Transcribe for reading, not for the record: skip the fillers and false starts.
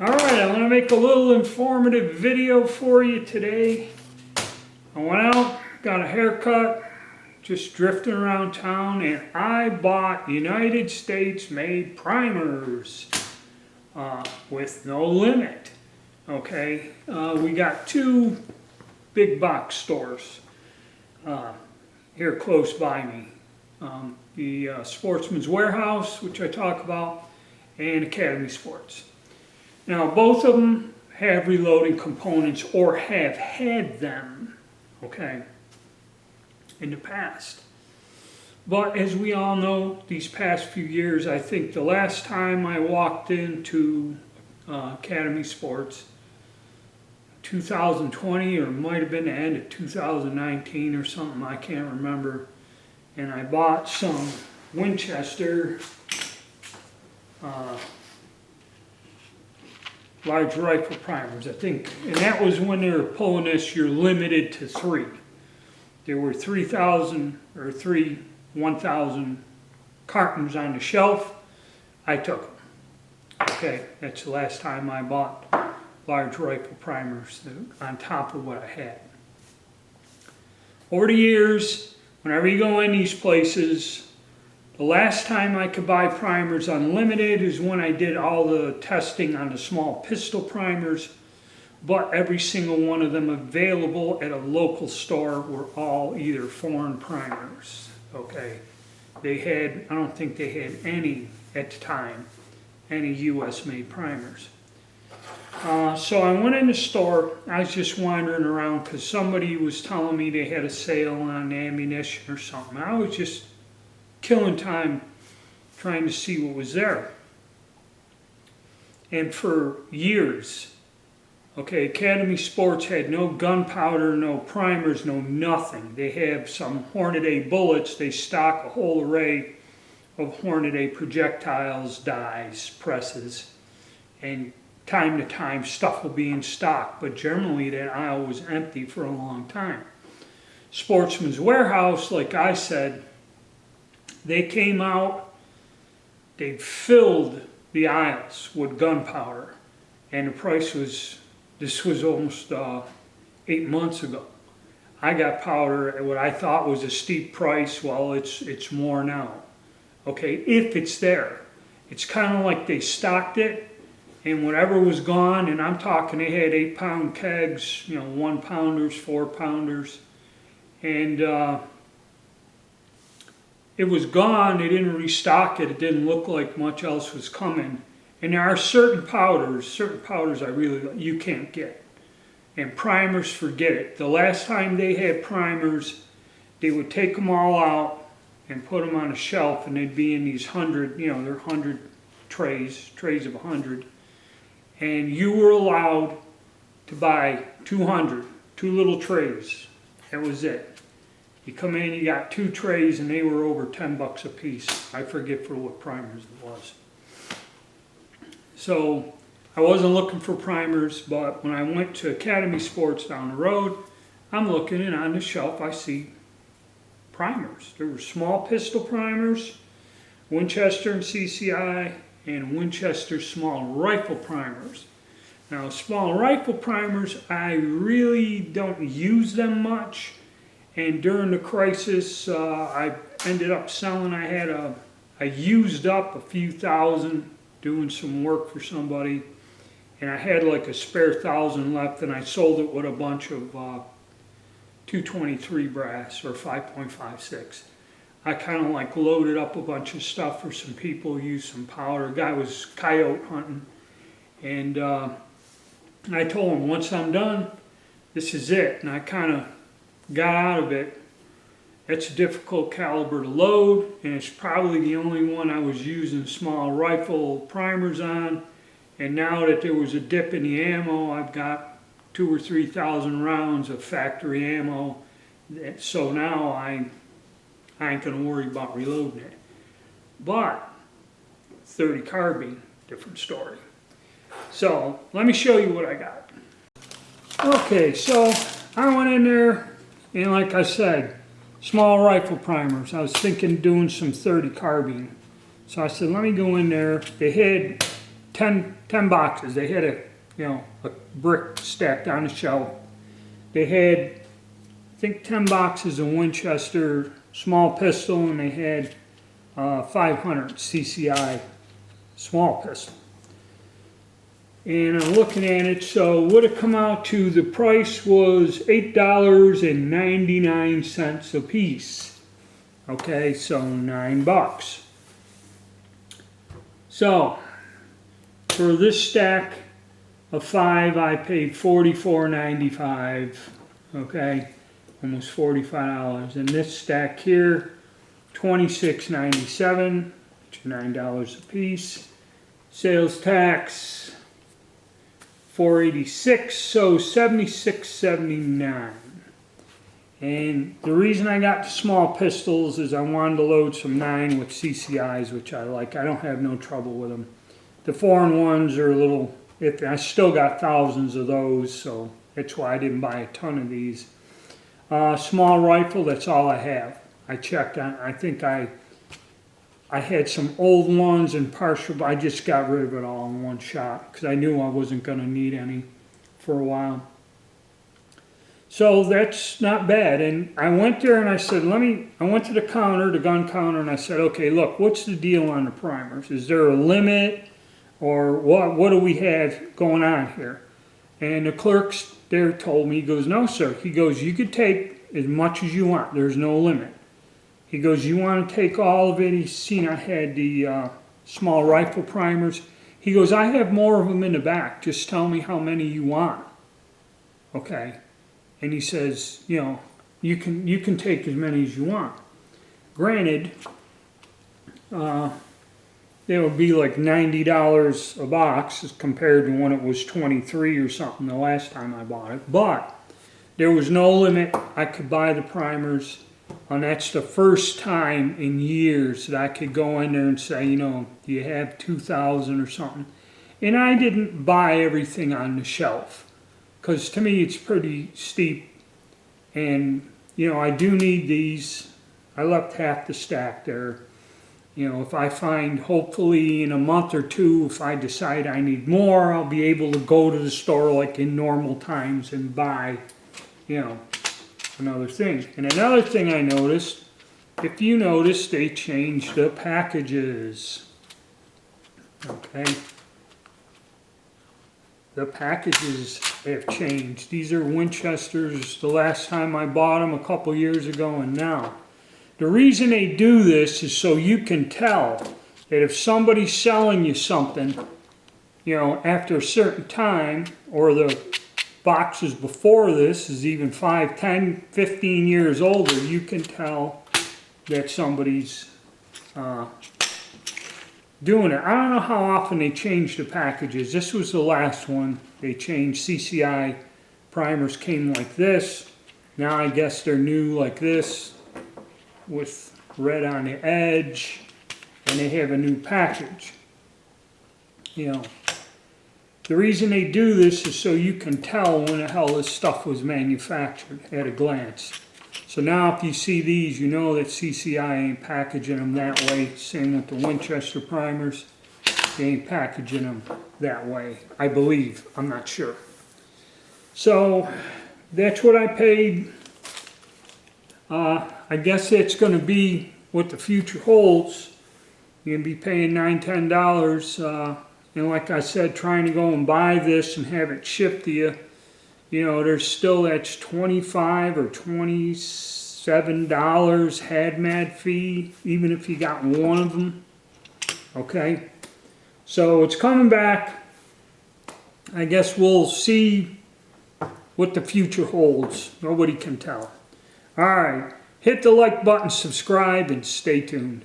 Alright, I'm going to make a little informative video for you today. I went out, got a haircut, just drifting around town, and I bought United States made primers with no limit. Okay, we got two big box stores here close by me. The Sportsman's Warehouse, which I talk about, and Academy Sports. Now, both of them have reloading components or have had them, okay, in the past. But as we all know, these past few years, I think the last time I walked into Academy Sports, 2020, or it might have been the end of 2019 or something, I can't remember. And I bought some Winchester large rifle primers, I think, and that was when they were pulling this, you're limited to 3. There were 3,000 or 1,000 cartons on the shelf. I took them. Okay, that's the last time I bought large rifle primers on top of what I had. Over the years, whenever you go in these places, the last time I could buy primers unlimited is when I did all the testing on the small pistol primers, but every single one of them available at a local store were all either foreign primers, okay? I don't think they had any, at the time, any US made primers. So I went in the store. I was just wandering around because somebody was telling me they had a sale on ammunition or something. I was just killing time trying to see what was there. And for years, okay, Academy Sports had no gunpowder, no primers, no nothing. They have some Hornady bullets. They stock a whole array of Hornady projectiles, dies, presses, and time to time stuff will be in stock, but generally that aisle was empty for a long time. Sportsman's Warehouse, like I said, they came out, they filled the aisles with gunpowder, and the price was, this was almost 8 months ago. I got powder at what I thought was a steep price. Well, it's more now. Okay, if it's there. It's kind of like they stocked it, and whatever was gone, and I'm talking they had 8-pound kegs, 1-pounders, 4-pounders, and it was gone. They didn't restock it. It didn't look like much else was coming. And there are certain powders I really, you can't get. And primers, forget it. The last time they had primers, they would take them all out and put them on a shelf, and they'd be in these 100, they're 100 trays of 100. And you were allowed to buy 200, 2 little trays. That was it. You come in, you got 2 trays, and they were over $10 a piece. I forget for what primers it was. So I wasn't looking for primers, but when I went to Academy Sports down the road, I'm looking, and on the shelf I see primers. There were small pistol primers, Winchester and CCI, and Winchester small rifle primers. Now, small rifle primers, I really don't use them much. And during the crisis, I ended up selling. I used up a few thousand doing some work for somebody, and I had like a spare 1,000 left, and I sold it with a bunch of 223 brass or 5.56. I kind of like loaded up a bunch of stuff for some people, used some powder. A guy was coyote hunting, and I told him, once I'm done, this is it. And I kind of got out of it. It's a difficult caliber to load, and it's probably the only one I was using small rifle primers on. And now that there was a dip in the ammo, I've got 2,000 or 3,000 rounds of factory ammo. So now I ain't gonna worry about reloading it. But 30 carbine, different story. So let me show you what I got. Okay, so I went in there, and like I said, small rifle primers. I was thinking doing some 30 carbine. So I said, let me go in there. They had 10 boxes. They had a brick stacked on the shelf. They had, I think, 10 boxes of Winchester small pistol, and they had 500 CCI small pistol. And I'm looking at it, so what it come out to, the price was $8.99 a piece. Okay, so $9. So, for this stack of 5, I paid $44.95, okay, almost $45. And this stack here, $26.97, which is $9 a piece. Sales tax, $4.86, so $76.79. And the reason I got the small pistols is I wanted to load some 9 with CCIs, which I like. I don't have no trouble with them. The foreign ones are a little iffy. I still got thousands of those, so that's why I didn't buy a ton of these. Small rifle, that's all I have. I checked on, I think I had some old ones and partial, but I just got rid of it all in one shot because I knew I wasn't going to need any for a while. So that's not bad. And I went there and I said, I went to the counter, the gun counter, and I said, okay, look, what's the deal on the primers? Is there a limit, or what do we have going on here? And the clerks there told me, he goes, no, sir. He goes, you could take as much as you want. There's no limit. He goes, you want to take all of it? He's seen I had the small rifle primers. He goes, I have more of them in the back. Just tell me how many you want. Okay. And he says, you can take as many as you want. Granted, they would be like $90 a box as compared to when it was $23 or something the last time I bought it. But there was no limit. I could buy the primers. And that's the first time in years that I could go in there and say, do you have 2,000 or something? And I didn't buy everything on the shelf, because to me it's pretty steep. And, I do need these. I left half the stack there. If I find, hopefully in a month or two, if I decide I need more, I'll be able to go to the store like in normal times and buy, another thing. And another thing I noticed, if you notice, they changed the packages. Okay. The packages have changed. These are Winchesters the last time I bought them a couple years ago and now. The reason they do this is so you can tell that if somebody's selling you something, after a certain time, or the boxes before this is even 5, 10, 15 years older, you can tell that somebody's doing it. I don't know how often they change the packages. This was the last one they changed. CCI primers came like this. Now I guess they're new like this with red on the edge, and they have a new package. The reason they do this is so you can tell when the hell this stuff was manufactured at a glance. So now if you see these, you know that CCI ain't packaging them that way. Same with the Winchester primers. They ain't packaging them that way, I believe. I'm not sure. So that's what I paid. I guess that's going to be what the future holds. You're going to be paying $9, $10. And like I said, trying to go and buy this and have it shipped to you, there's still that's $25 or $27 HADMAD fee, even if you got one of them. Okay, so it's coming back. I guess we'll see what the future holds. Nobody can tell. All right, hit the like button, subscribe, and stay tuned.